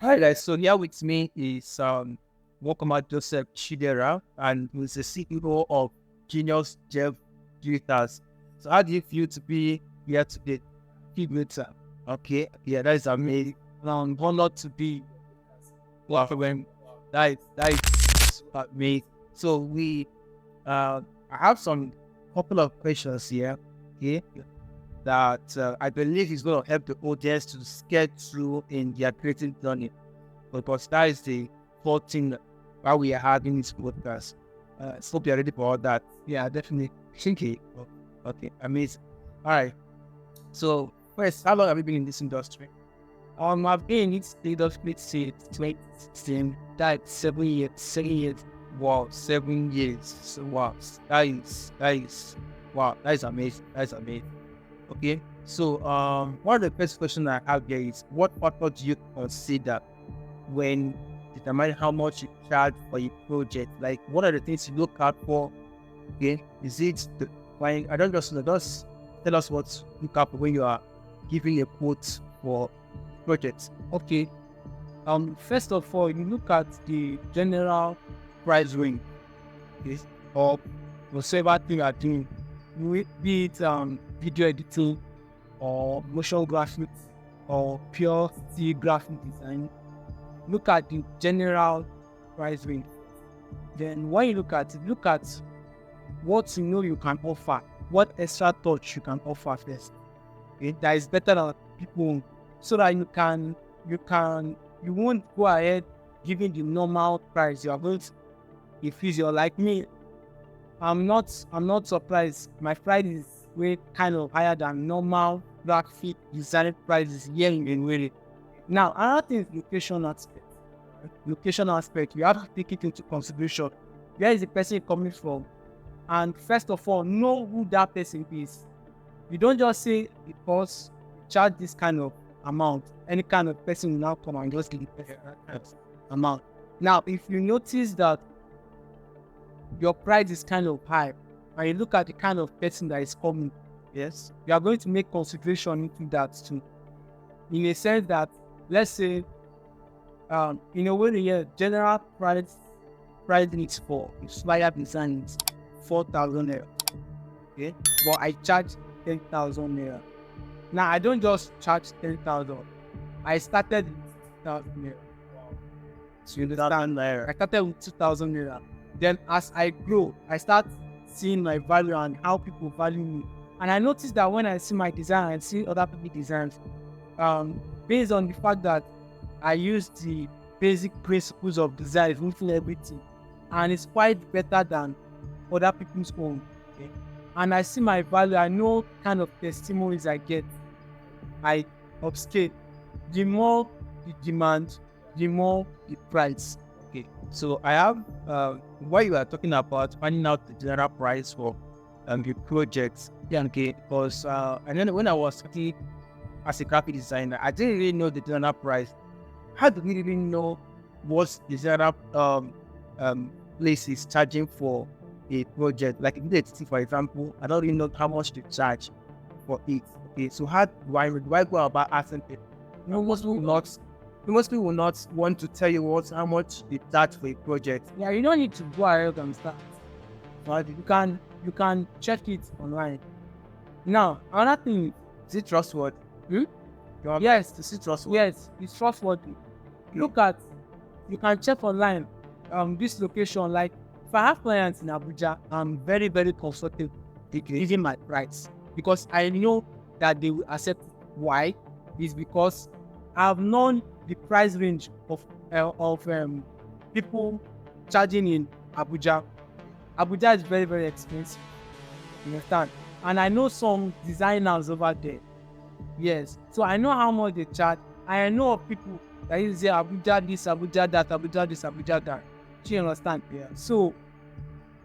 Hi guys, so here with me is Welcome Joseph Chidera, and who's the CEO of Genius Jeff Glitters. So how do you feel to be here today? Glitter. Okay, yeah, that is amazing. I'm honored to be when that is amazing. So I have some couple of questions here. Okay, that I believe is going to help the audience to get through in their creative journey, because that is the whole thing why we are having this podcast. So hope you're ready for all that. Yeah, definitely. Okay, okay, amazing. All right. So first, how long have you been in this industry? I've been in this industry since 2016. That's 7 years. 7 years. Wow, 7 years. So, wow, wow, that is amazing. That is amazing. Okay. So one of the first questions I have here is, what factor do you consider when determining how much you charge for a project? Like, what are the things you look out for? Okay, is it the I don't just know, just tell us what you look out for when you are giving a quote for projects. Okay. First of all, you look at the general price range, okay, or whatever thing you are doing, be it video editing or motion graphics or pure still graphic design. Look at the general price range. Then when you look at it, look at what you know you can offer, what extra touch you can offer first. Okay, that is better than people, so that you won't go ahead giving the normal price. You are going to, if you're like me, I'm not surprised. My price is way kind of higher than normal graphic design prices here in Benwele. Now, another thing is location aspect. Location aspect, you have to take it into consideration. Where is the person coming from? And first of all, know who that person is. You don't just say because you charge this kind of amount, any kind of person will now come and just give the amount. Now, if you notice that your price is kind of high, and you look at the kind of person that is coming, yes, you are going to make consideration into that too. In a sense that, let's say, in a way, the general price needs for flyer design is 4,000 naira. Okay, but I charge 10,000 naira. Now I don't just charge 10,000. I started with 2,000 naira. So you understand? I started with 2,000 naira. Then as I grow, I start seeing my value and how people value me. And I noticed that when I see my design and see other people's designs, based on the fact that I use the basic principles of design, including everything, and it's quite better than other people's own. Okay? And I see my value, I know kind of testimonies I get. I upscale. The more the demand, the more the price. Okay, so I have what you are talking about, finding out the general price for the projects. Yeah, okay, because and then when I was starting as a graphic designer, I didn't really know the general price. How do we really know what the general place is charging for a project? Like if you did, for example, I don't really know how much to charge for it. Okay, so how do I go about asking people? Most people will not want to tell you how much they charge for a project. Yeah, you don't need to go ahead and start. But you can check it online. Now, another thing, is it trustworthy? Yes, is it trustworthy? Yes, it's trustworthy. Look at, you can check online this location. Like if I have clients in Abuja, I'm very, very comfortable giving my price because I know that they will accept it. Why? Is because I've known the price range of people charging in Abuja. Abuja is very, very expensive. You understand? And I know some designers over there. Yes. So I know how much they charge. I know of people that is there, Abuja this, Abuja that, Abuja this, Abuja that. Do you understand? Yeah. So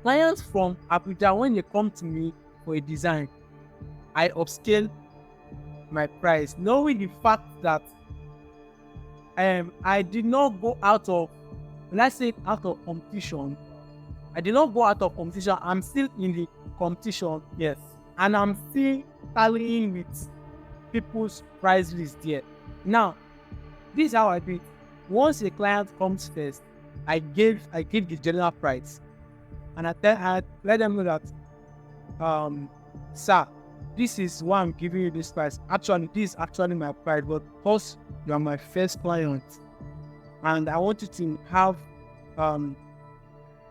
clients from Abuja, when they come to me for a design, I upscale my price, knowing the fact that I did not go out of, let's say, out of competition. I did not go out of competition. I'm still in the competition. Yes. And I'm still tallying with people's price list there. Now, this is how I do it. once a client comes first, I give the general price, and I let them know that, sir, this is why I'm giving you this price. Actually, this is actually my price, but because you are my first client, and I want you to have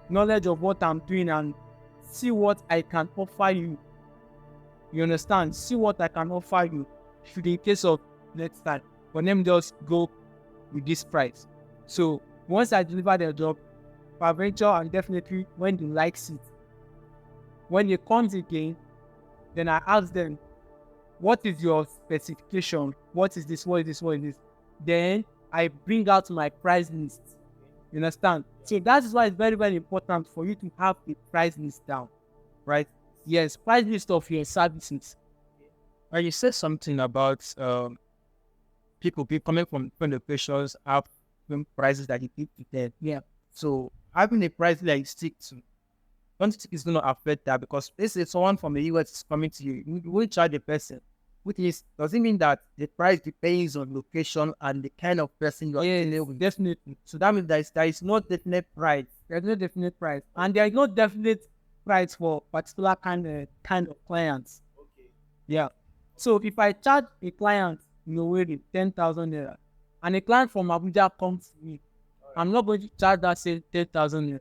knowledge of what I'm doing and see what I can offer you. You understand? See what I can offer you. Should in case of next time, for them just go with this price. So once I deliver their job, peradventure and definitely when they likes it, when they comes again, then I ask them, what is your specification? What is this? What is this? What is this? Then I bring out my price list. You understand? So that is why it's very, very important for you to have a price list down, right? Yes, price list of your services. And you said something about people be coming from different locations have different prices that you give to them. Yeah. So having a price that you stick to, don't think it's going to affect that, because let's say someone from the US is coming to you, you will charge the person, which is doesn't mean that the price depends on location and the kind of person you are dealing with. Definitely. So that means there is no definite price. There's no definite price, and there is no definite price for particular kind of clients. Okay. Yeah. So if I charge a client in a way 10,000 naira, and a client from Abuja comes to me, I'm not going to charge that same 10,000 naira.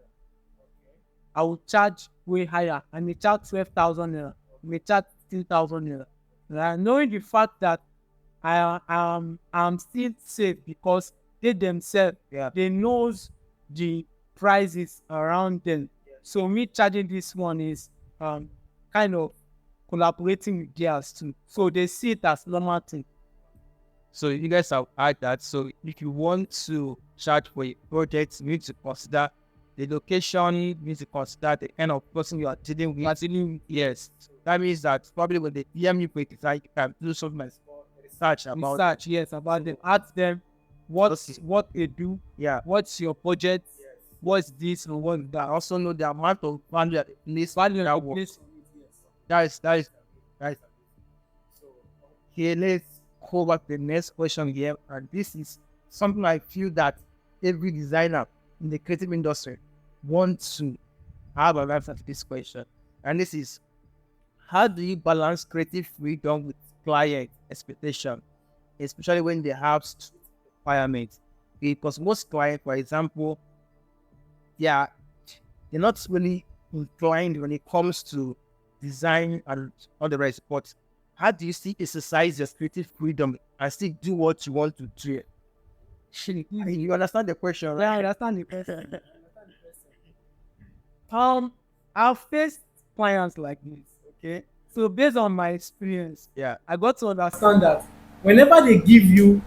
I will charge way higher. I may charge 12,000 naira. I may charge 15,000 naira. Knowing the fact that I'm still safe because they themselves, they knows the prices around them. So me charging this one is kind of collaborating with theirs too. So they see it as normal thing. So you guys have heard that. So if you want to charge for a project, you need to consider the location, you need to consider the kind of person you are dealing with. Yes. So that means that probably when they DM you for a design, you can do something like research about about them. Ask them what they do. Yeah. What's your budget? Yes. What's this and what's that? Also know the amount of value that this Value that of works. this. That is. So here, let's cover the next question here, and this is something I feel that every designer in the creative industry wants to have an answer to this question. And this is, how do you balance creative freedom with client expectation, especially when they have strict requirements? Because most clients, for example, they're not really inclined when it comes to design and all the rest. But how do you still exercise your creative freedom and still do what you want to do? You understand the question, right? Yeah, I understand the question. I've faced clients like this. Okay, so based on my experience, I got to understand that whenever they give you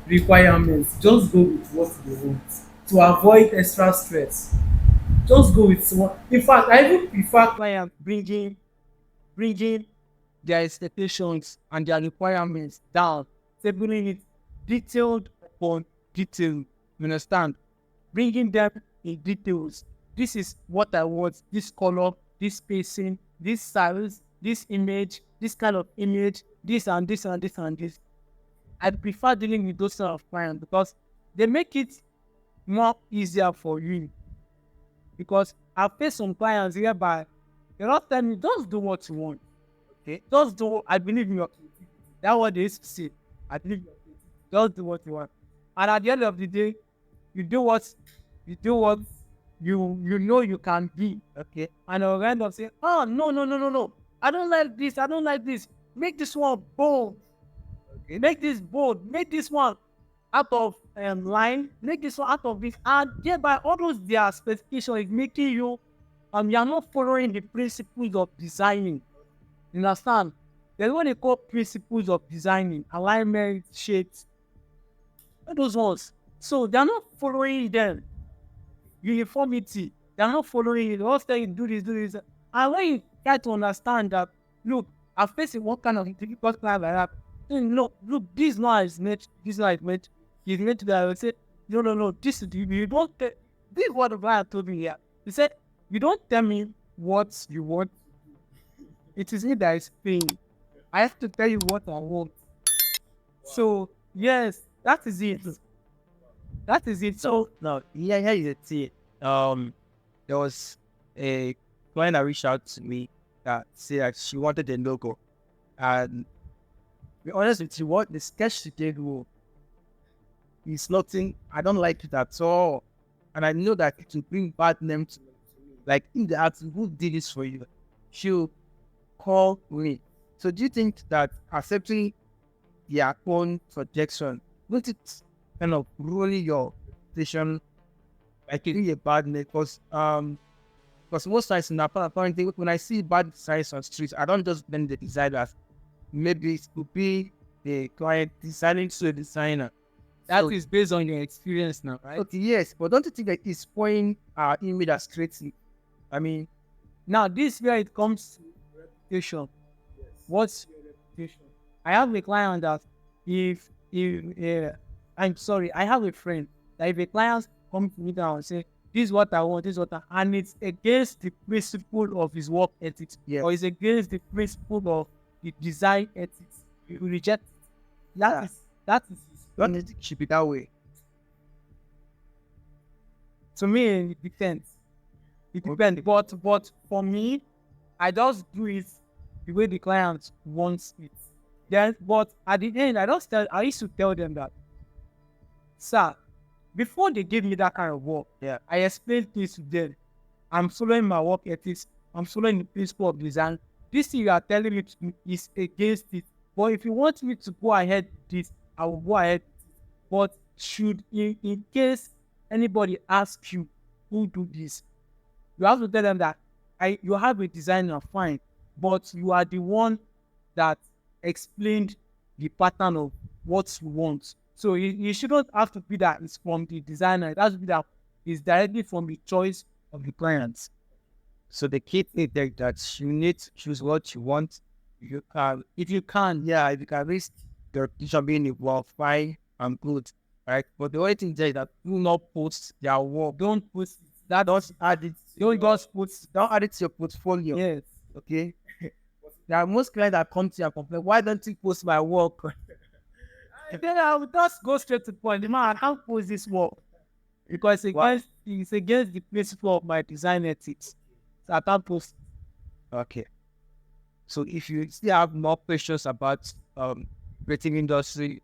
requirements, just go with what they want to avoid extra stress. Just go with one. In fact, I even prefer clients bringing their expectations and their requirements down, tabling it detailed upon detail. You understand? Bringing them in details. This is what I want. This color, this spacing, this size, this image, this kind of image, this and this and this and this. I prefer dealing with those sort of clients because they make it more easier for you. Because I've faced some clients whereby they're not telling me, just do what you want. Okay? Just do, I believe in your creativity. That's what they used to say. I believe in your creativity. Just do what you want. And at the end of the day, you do what you know you can be. Okay? And I'll end up saying, oh, no. I don't like this. Make this one bold. Okay? Make this bold. Make this one out of line. Make this one out of this. And thereby, all those their specifications is making you, you are not following the principles of designing. You understand? There's what they call principles of designing, alignment, shapes, all those ones. So they're not following them. Uniformity, they're not following it. They're all saying do this. And when you try to understand that, look, I'm facing what kind of difficult client like that. Look, this now is meant. This now is meant. He's meant to be. I will say, no. This is you don't. This is what the client told me here. He said, you don't tell me what you want. It is me that is paying. I have to tell you what I want. So yes, that is it. That is it. So now, here is the thing. There was a client that reached out to me that said that she wanted a logo, and to be honest with you, what the sketch she did is nothing. I don't like it at all, and I know that it will bring bad name to me. Like if they ask who did this for you, she'll call me. So do you think that accepting their own projection won't it kind of ruin your reputation, like giving a bad name? Because most times in apparently when I see bad designs on streets, I don't just blame the designers. Maybe it could be the client designing to a designer. That So, is based on your experience now, right? okay, yes, but don't you think that it's spoiling our image as creative? I mean, Now, this where it comes to reputation. What's your reputation? I have a client that I'm sorry, I have a friend that if a client comes to me and say, this is what I want, this is what and it's against the principle of his work ethics, yes. or it's against the principle of the design ethics, you will reject it. Yeah. That is Don't you think it should be that way? to me, it depends. It depends. But for me, I just do it the way the client wants it. Then, but at the end, I used to tell them that, sir, before they give me that kind of work, Yeah. I explained this to them. I'm following my work ethics. I'm following the principle of design. This thing you are telling me to is against it. But if you want me to go ahead with this, I will go ahead with it. But should, in case anybody asks you who do this, you have to tell them that you have a designer, fine, but you are the one that explained the pattern of what you want. So you shouldn't have to be that it's from the designer. It has to be that it's directly from the choice of the client. So the key thing there that you need to choose what you want. You can, If you can, yeah, if you can risk the reputation being involved, fine and good, right? But the only thing there is that do not post their work. don't put that. Don't add it. Don't just put. Don't add it to your portfolio. Yes. Okay. There are most clients that come to you and complain, why don't you post my work? Then I will just go straight to the point. The man, I can't post this work because it's against the principle of my design ethics. So I can't post. Okay. So if you still have more questions about creative industry,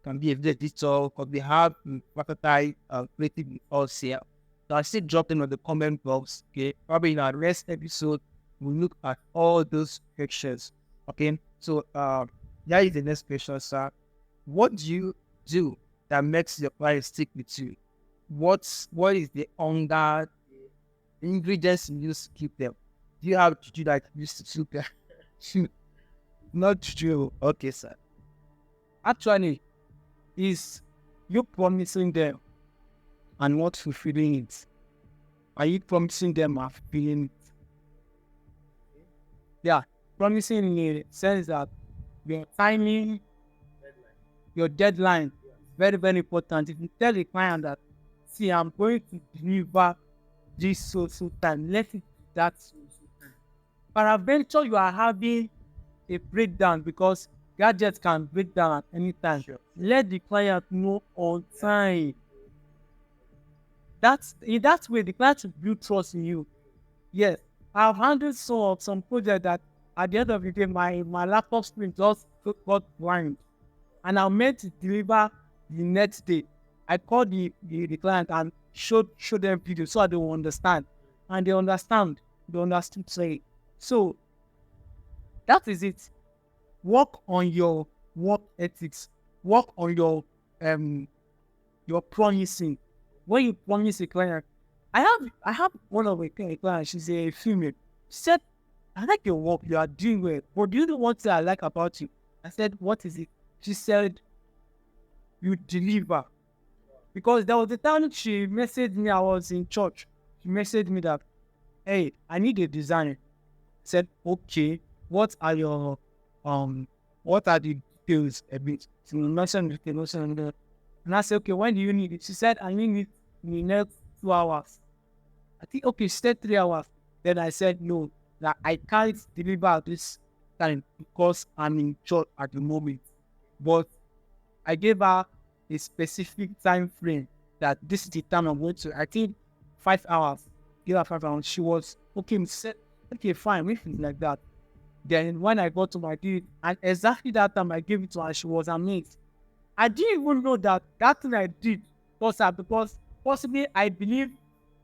can be a digital, because we have marketing creative also. So I still drop them on the comment box. Okay. Probably in our next episode, we'll look at all those questions. Okay. So here is the next question, sir. What do you do that makes your client stick with you? What is the ingredients you use to keep them? Do you have juju that you use to keep them? Not juju. Okay, sir. Actually, is you promising them and not fulfilling it? Are you promising them and fulfilling it? Yeah, promising in the sense that your timing, your deadline, very, very important. If you tell the client that, see, I'm going to deliver this so time, let it be that so time. Peradventure, you are having a breakdown because gadgets can break down at any time. Sure. Let the client know on time. That's in that way the client will build trust in you. Yes, I've handled some project that at the end of the day my laptop screen just got blind, and I meant to deliver the next day. I called the client and showed them video so they will understand, and they understand. They understood. So that is it. Work on your work ethics. Work on your promising. When you promise a client, I have one of my clients. She's a female. She said, "I like your work. You are doing well. But do you know what I like about you?" I said, "What is it?" She said, "You deliver." Because there was a time she messaged me. I was in church. She messaged me that, "Hey, I need a designer." I said, "Okay. What are the details a bit?" She mentioned the details and I said, "Okay, when do you need it?" She said, "I need it in the next 2 hours." I think, okay, she said 3 hours. Then I said, "No, that I can't deliver at this time because I'm in church at the moment." But I gave her a specific time frame that this is the time I'm going to. I think 5 hours. Give her 5 hours. She was okay. We said, okay, fine. If it's like that. Then when I got to my deed, and exactly that time I gave it to her, she was amazed. I didn't even know that thing I did was her, because possibly I believe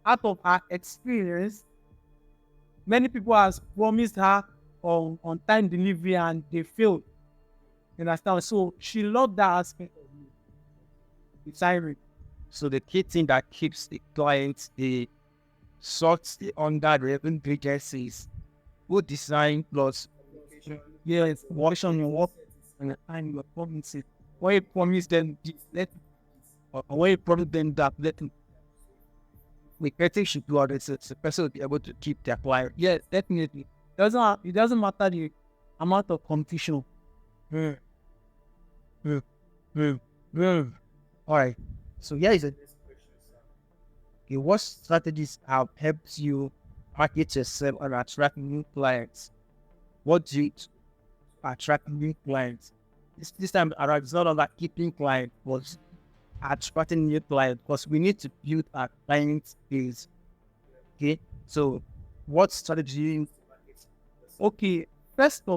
out of her experience, many people has promised her on time delivery and they failed. You understand? So she loved that aspect of me. It's irony. So the key thing that keeps the clients, the sorts the under the agencies, good design plus Yes, watch on your work and the time you are promising. When you promise them this, let or when you promise them that, let them. we think should do all this. So the person will be able to keep their client. Yes, definitely. It doesn't matter the amount of competition. All right. So here is a next question, sir. Okay, what strategies have helped you market yourself and attract new clients? What do you do to attract new clients? This time around, it's not about keeping clients, but attracting new clients, because we need to build our client base. Okay, so what strategy you use to market? Okay, first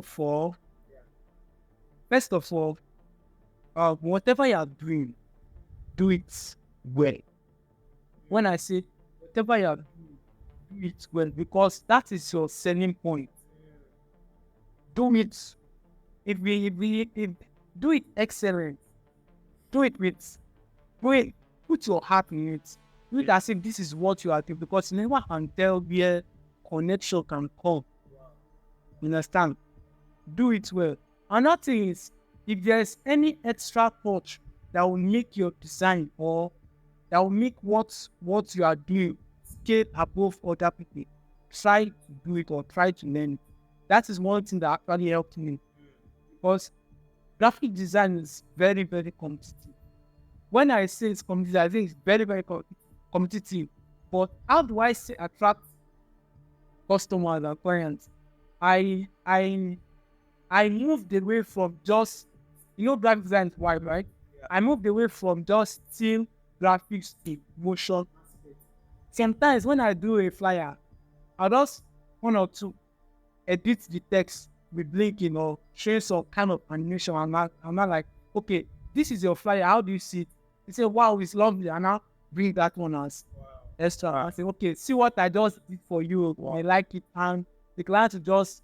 of all, whatever you are doing, do it well. When I say whatever you are doing, do it well, because that is your selling point. Do it. If do it excellent. Do it with put your heart in it. Do it as if this is what you are doing, because you never can tell where connection can come. You understand? Do it well. Another thing is, if there's any extra touch that will make your design or that will make what you are doing scale above other people, try to do it or try to learn it. That is one thing that actually helped me, because graphic design is very, very competitive. When I say it's competitive, I think it's very, very competitive. But how do I say attract customers and clients? I moved away from just, graphic design is wide, right? Yeah. I moved away from just still graphics to motion. Sometimes when I do a flyer, I just one or two edit the text with blinking or showing some kind of animation. I'm not like, okay, this is your flyer. How do you see it? They say, wow, it's lovely. And I'll bring that one as extra. I say, okay, see what I just did for you. Wow. I like it. And the client will just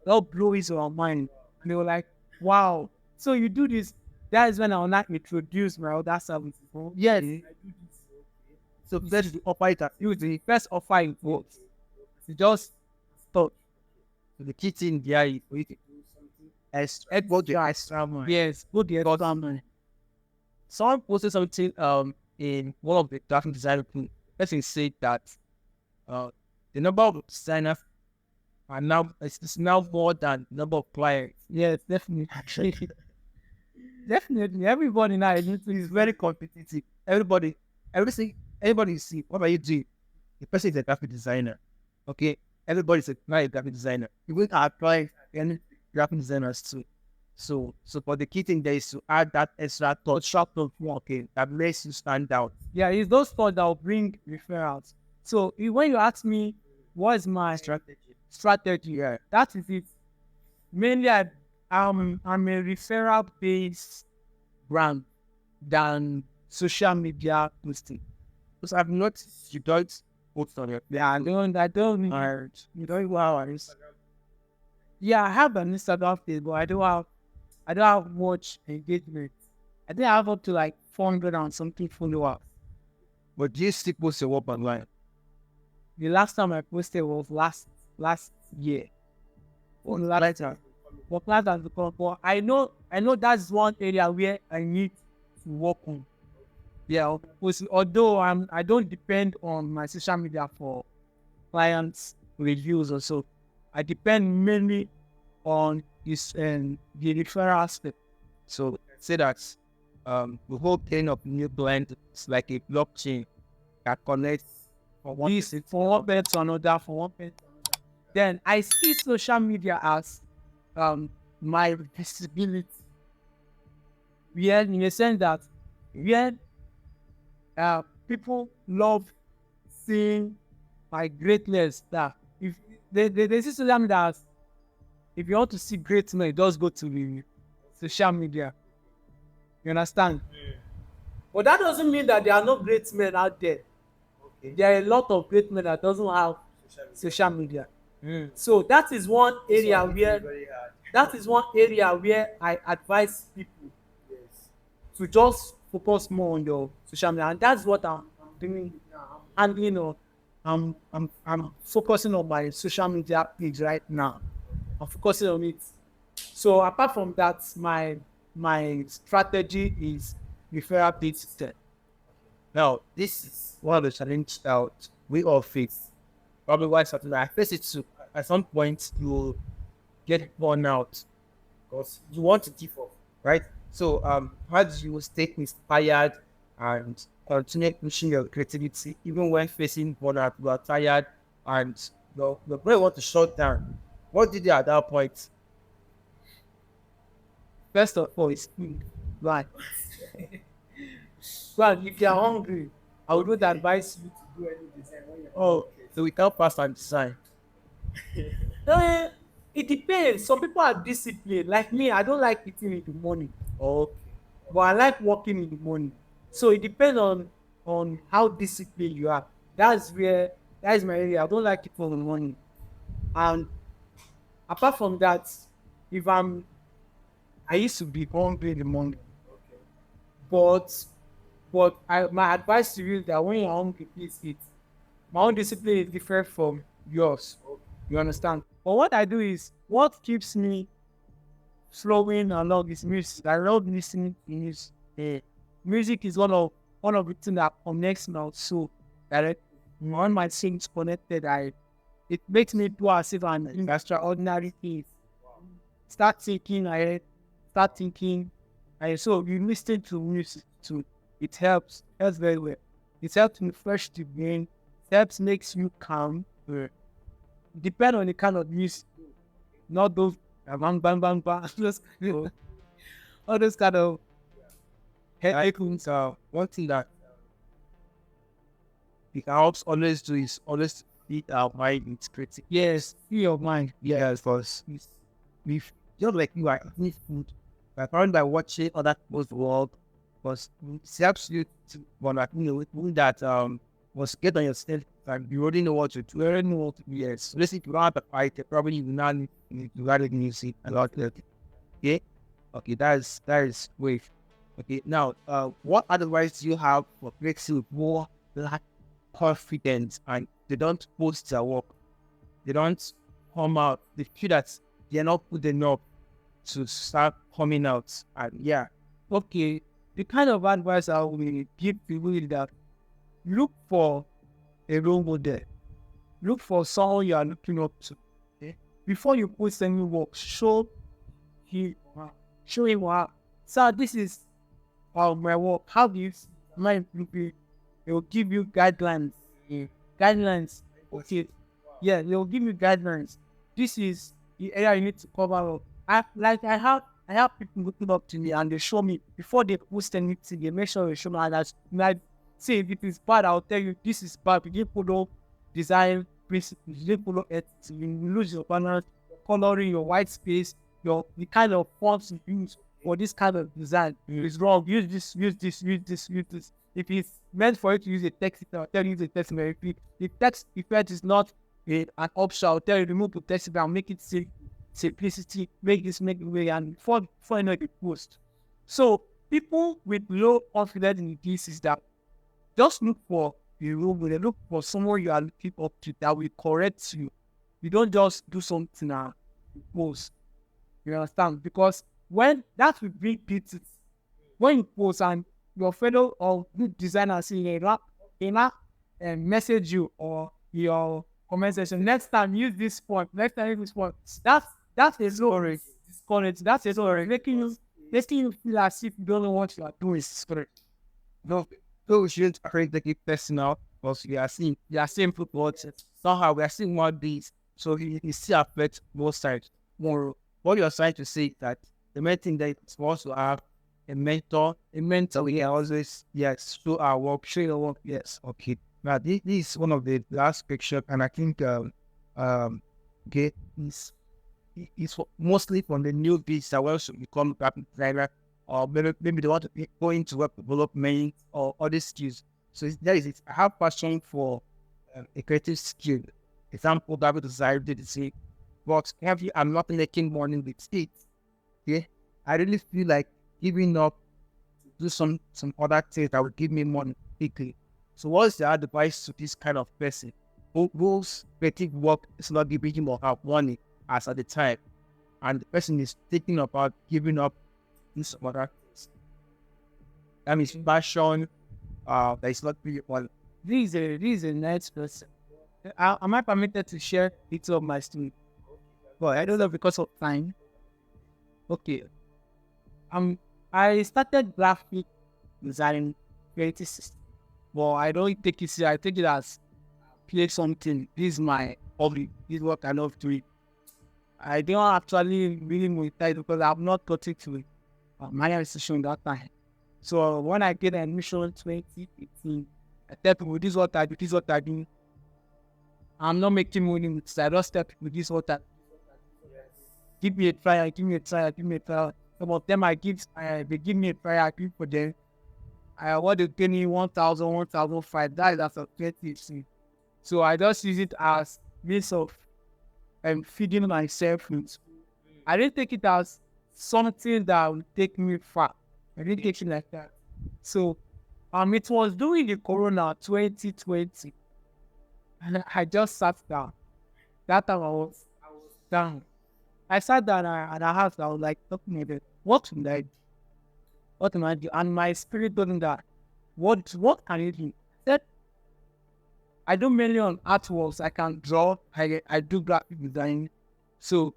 blow his or her mind. And they were like, wow. So you do this. That is when I will not introduce my other services. Yes. I do this. So that's the offer it. You the first offer it works. You just start. So the key thing there is for you to do something extra. Go the extra money. Yes, go the extra money. Someone posted something in one of the graphic design group. Person said that the number of designers are now it's now more than the number of clients. Yes, definitely. Actually, definitely. Everybody now is very competitive. Everybody you see, what are you doing? The person is a graphic designer. Okay, everybody is a graphic designer. You will apply any graphic designers too. So for the key thing there is to add that extra touch, okay, that makes you stand out. Yeah, it's those thoughts that will bring referrals. So when you ask me what is my strategy, yeah, that is it. Mainly, I'm a referral based brand than social media posting. Because I've noticed you don't post on your. Yeah, I don't. You don't have an Instagram. Yeah, I have an Instagram page, but I don't have much engagement. I think I have up to like 400 and something followers. But do you still post your work online? The last time I posted was last year. But clients has become. But I know that's one area where I need to work on. Yeah, although I don't depend on my social media for clients' reviews or so. I depend mainly on this the referral aspect. So say that the whole thing of new blend is like a blockchain that connects from one page to another. Then I see social media as my visibility. In a sense that people love seeing my greatness. That if they see social media as, if you want to see greatness, just go to the social media. You understand? But that doesn't mean that there are no great men out there. There are a lot of great men that doesn't have social media. So that is one area where I advise people to just focus more on your social media, and that's what I'm doing now. And I'm focusing on my social media page right now. I'm focusing on it. So apart from that, my strategy is referral based system. Now, this is one of the challenges that we all face. Probably why something I face it too. At some point, you will get burned out because you want to give up, right? So, how do you stay inspired and continue pushing your creativity even when facing burnout? You are tired and your brain wants to shut down. What did you do at that point? First of all, it's food. Right. Well, if you are hungry, I would not advise you to do any design when you're Oh, so we can't pass and design. Eh, it depends. Some people are disciplined. Like me, I don't like eating in the morning. Okay. But I like working in the morning. So it depends on how disciplined you are. That is my area. I don't like it in the morning. And apart from that, if I used to be hungry in the morning. But my advice to you is that when you're hungry, please eat. My own discipline is different from yours. You understand? But what I do is, what keeps me flowing along is music. I love listening to music. Music is one of the things that connects my soul. Right? When my things connected, it makes me do as if I'm in extraordinary things. Start thinking ahead. Start thinking. And so you listen to music too. It helps very well. It helps refresh the brain. It helps makes you calm. Depend on the kind of music. Not those bang bang bang bang. All those kind of headache. So one thing that we can always do is always feed our mind with creativity. Yes, feed your mind. Yes, because we just like you are eating food. I found by watching other people's work because it helps you to that was get on your yourself and you already know what to do. You already know what to do. Yes. So listen, if you don't have a fight, you probably will not need to write music a lot. Okay. Okay, that is great. Okay, now what advice do you have for breakthrough more lack confidence and they don't post their work? They don't come out. They feel that they're not good enough to start coming out. And yeah, okay. The kind of advice I will give people is that look for a role model. Look for someone you are looking up to. Okay? Before you post any work, show him how. So this is my work. How do you mind looking? They will give you guidelines. Guidelines. Okay. Yeah, they will give you guidelines. This is the area you need to cover up. I have people looking up to me and they show me before they post anything, they make sure they show me, and I say if it is bad, I'll tell you this is bad. You didn't follow design principles, you didn't follow ethics, you lose your balance, your coloring, your white space, the kind of fonts you use for this kind of design is wrong. Use this. If it's meant for you to use a text, I'll tell you use a text. If the text effect is not an option, I'll tell you remove the text and make it simplicity, make it way, and before you know it post. So people with low confidence in this is that just look for a role model, look for someone you are looking up to that will correct you. You don't just do something and post. You understand? Because when that will bring people, when you post and your fellow or good designer see a message you or your comment section, next time use this point, that's a story. Discourage. That's a story. Making you feel as if you don't know what you are doing. no, so we shouldn't create the keep personal because we are seeing people, but somehow we are seeing one these. So you still affect both sides. More what you're trying to say is that the main thing that it's supposed to have a mentor. A mentor, We can always, yes, show our work. show your work, yes. Okay. Now, this is one of the last picture, and I think, okay, it's mostly from the newbies that wants to become a graphic designer, or maybe they want to go into web development or other skills. So that is it. I have passion for a creative skill. Example, graphic design, did say, but heavy, I'm not making money with it. Okay, I really feel like giving up to do some other things that will give me money quickly. So what's the advice to this kind of person whose creative work is not giving him or her money as at the time, and the person is thinking about giving up this some other things? That means passion that is not really money. This is a nice person. Am I permitted to share bits of my story? But I don't know because of time. Okay. I started graphic design 2016. But I don't take it serious. I take it as play something. This is my hobby. This is what I love doing. I don't actually really monetize because I've not got it to my institution that time. So when I get admission in 2018, I tell people this is what I do, this is what I do. I'm not making money with this. I just tell people this is what I do. Give me a try, give me a try, give me a try. Some of them they give me a try, I give for them. I want to pay me 1,000, 1,005. That is after 2018. So I just use it as means of feeding myself with. I didn't take it as something that would take me far. I didn't take it like that. So it was during the Corona 2020. And I just sat down. That time I was down. I sat down and I was like talking about what should I do? What can I do? And my spirit told me that what can you do? I said, I do mainly on artworks. I can draw. I do graphic design. So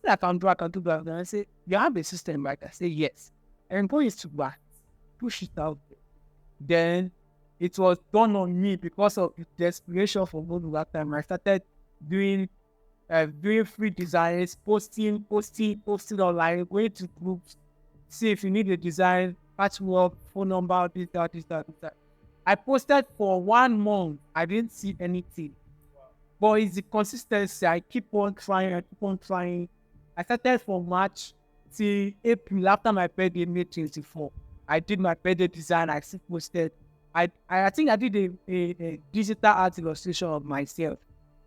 I can draw, I can do graphic design. I say, you have a system, right? I say, yes. And go is to back, push it out there. Then it was done on me because of the desperation for both that time. I started doing free designs, posting online, going to groups, see if you need a design, patchwork, phone number, this, that. I posted for 1 month. I didn't see anything. But it's the consistency. I keep on trying. I started from March till April after my birthday, May 24. I did my birthday design. I still posted. I think I did a digital art illustration of myself.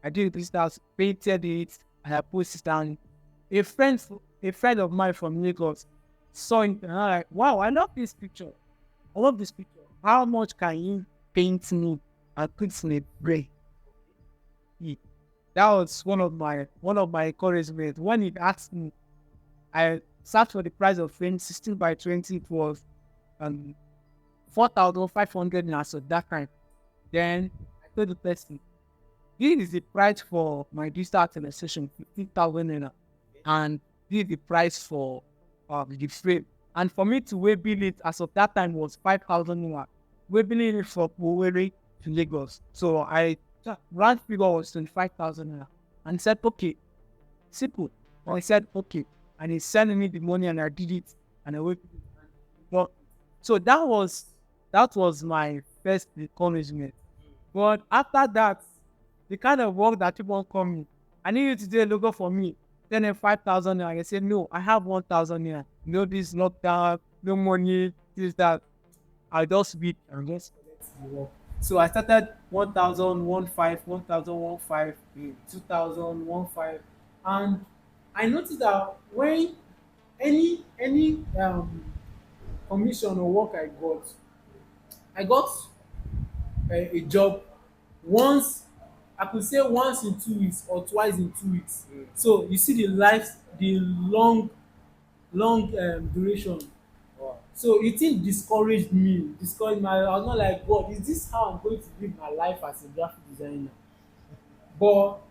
I did digital, painted it, and I posted it down. A friend of mine from Lagos saw it, and I'm like, wow, I love this picture. How much can you paint me and put in a brain? That was one of my encouragement. When he asked me, I searched for the price of frame 16 by 20. It was 4,500 naira, so that kind. Then I told the person, this is the price for my digital art illustration, 15,000 naira, and this is the price for the frame. And for me to waybill it as of that time was 5,000 naira. Waybilling it from Owerri to Lagos. So I round figure was 25,000 naira, and he said, okay, simple. I said, okay, and he sent me the money, and I did it, and I waybilled it. So that was my first encouragement. But after that, the kind of work that people call me, I need you to do a logo for me. Then 5,000 naira. I said, no, I have 1,000 naira. No, this, not that, no money, this, that. I just beat and just collect the work. So I started 1,000, 1,500, 2,000, 1500. And I noticed that when any commission or work I got a job once. I could say once in 2 weeks or twice in 2 weeks. So you see the long duration. Wow. So it discouraged me. I was not like, God, is this how I'm going to live my life as a graphic designer? But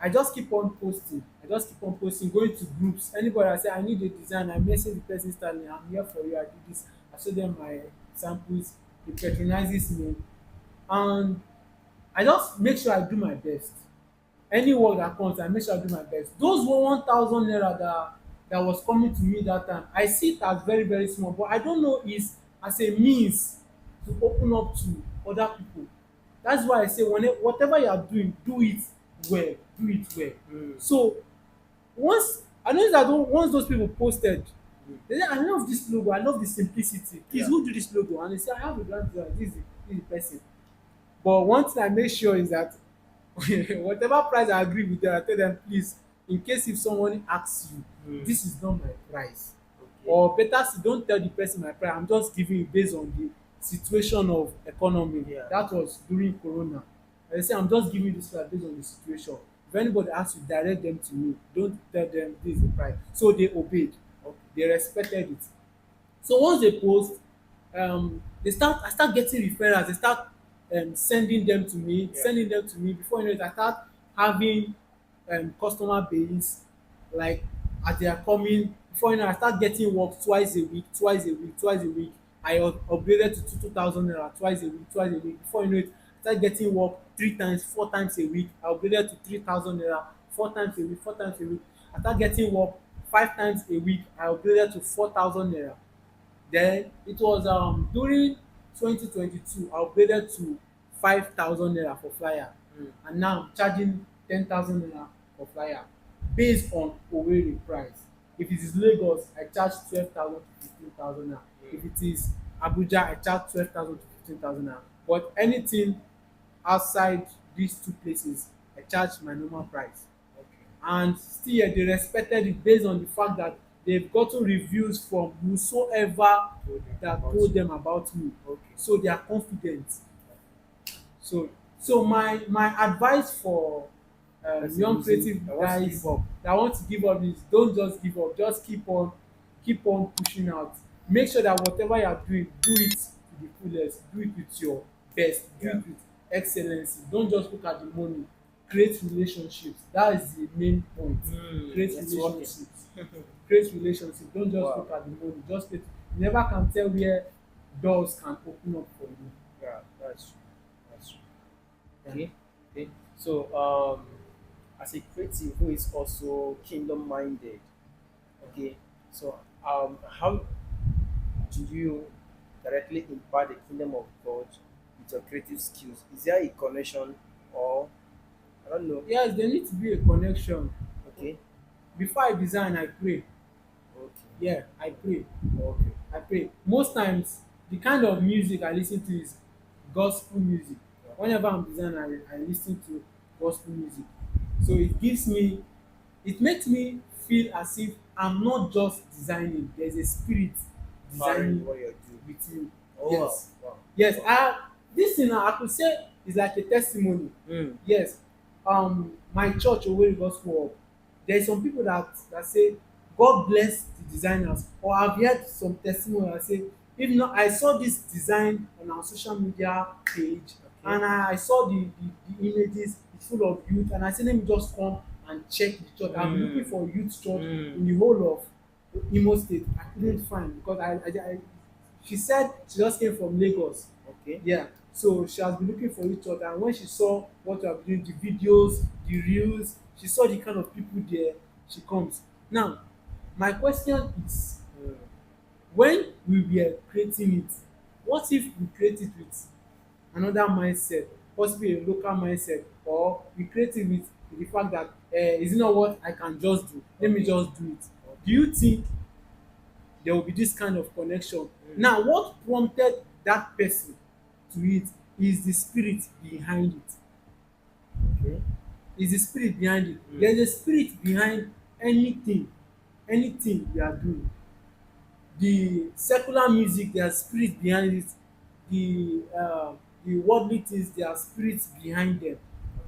I just keep on posting. Going to groups. Anybody I say I need a design, I message the person standing, I'm here for you, I do this. I show them my samples. It patronizes me. And I just make sure I do my best. Any work that comes, I make sure I do my best. Those 1,000 naira that was coming to me that time, I see it as very very small, but I don't know is as a means to open up to other people. That's why I say whatever you are doing, do it well, do it well. So once I noticed that once those people posted, they say I love this logo, I love the simplicity, please Yeah. who do this logo, and they say I have a brand designer, this is the person. But one thing I make sure is that whatever price I agree with them, I tell them please, in case if someone asks you, this is not my price. Or better still, don't tell the person my price. I'm just giving you based on the situation of economy. Yeah. That was during Corona. I say I'm just giving you this price based on the situation. If anybody asks you, direct them to me. Don't tell them this is the price. So they obeyed. They respected it. So once they post, I start getting referrals. They start sending them to me, Yeah. sending them to me. Before you know it, I start having customer base, like as they are coming. Before you know, I start getting work twice a week, twice a week, twice a week. I upgraded to 2,000 naira twice a week, twice a week. Before you know it, I start getting work 3 times, 4 times a week. I upgraded to 3,000 naira 4 times a week, 4 times a week. I start getting work 5 times a week. I upgraded to 4,000 naira. Then it was during 2022 I upgraded to 5,000 naira for flyer, and now I'm charging 10,000 naira for flyer based on Owerri price. If it is Lagos, I charge 12,000 to 15,000 naira. If it is Abuja, I charge 12,000 to 15,000 naira. But anything outside these two places, I charge my normal price. And still yet they respected it based on the fact that they've gotten reviews from whosoever that told them about me. So they are confident. So my advice for young creative guys that want to give up is don't just give up, just keep on pushing out. Make sure that whatever you are doing, do it to the fullest, do it with your best, do it with excellency. Don't just look at the money. Create relationships. That is the main point. Create relationships. Create relationships. Don't just look at the money. Just create. You never can tell where doors can open up for you. Yeah, that's true. That's true. Yeah. Okay. Okay. So, as a creative who is also kingdom minded, okay. So, how do you directly impact the kingdom of God with your creative skills? Is there a connection, or I don't know? Yes, there needs to be a connection. Okay. Before I design, I pray. Okay. Yeah, I pray. Okay. I pray. Most times, the kind of music I listen to is gospel music. Whenever I'm designing, I listen to gospel music. So it makes me feel as if I'm not just designing. There's a spirit designing What you're doing. with you. Oh, Yes. wow. Yes, this thing I could say is like a testimony. Mm. Yes. My church Owerri Gospel Hub, there's some people that say God bless the designers, or I've heard some testimony that say if not, I saw this design on our social media page, and I saw the images, it's full of youth, and I said let me just come and check the church. I'm looking for a youth church in the whole of Imo State. I couldn't find because she said she just came from Lagos. Okay. Yeah. So she has been looking for each other, and when she saw what we are doing, the videos, the reels, she saw the kind of people there, she comes. Now, my question is, when we were creating it, what if we create it with another mindset, possibly a local mindset, or we create it with the fact that is it not what I can just do? Let me just do it. Do you think there will be this kind of connection? Now, what prompted that person to it is the spirit behind it. Okay. Is the spirit behind it. There's a spirit behind anything we are doing. The secular music, there's spirit behind it. The worldly things, there are spirits behind them.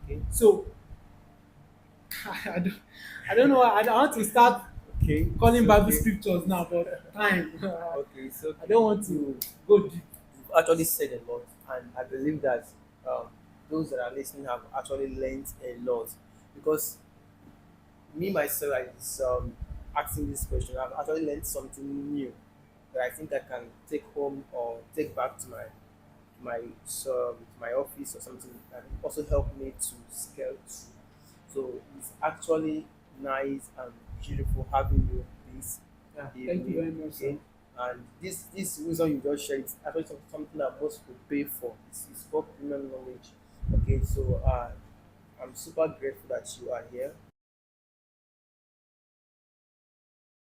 Okay. So I don't know. I don't want to start Okay. calling It's Bible okay. scriptures now, but time. Okay. So I don't want to go deep. you've actually said a lot, and I believe that um, those that are listening have actually learned a lot, because me myself, I was asking this question. I've actually learned something new that I think I can take home or take back to my office or something, and also help me to scale through. So it's actually nice and beautiful having you this. Yeah, You- thank you very much, sir. okay? And this wisdom you just shared is actually something that most people pay for. It's called premium knowledge. Okay, so I'm super grateful that you are here.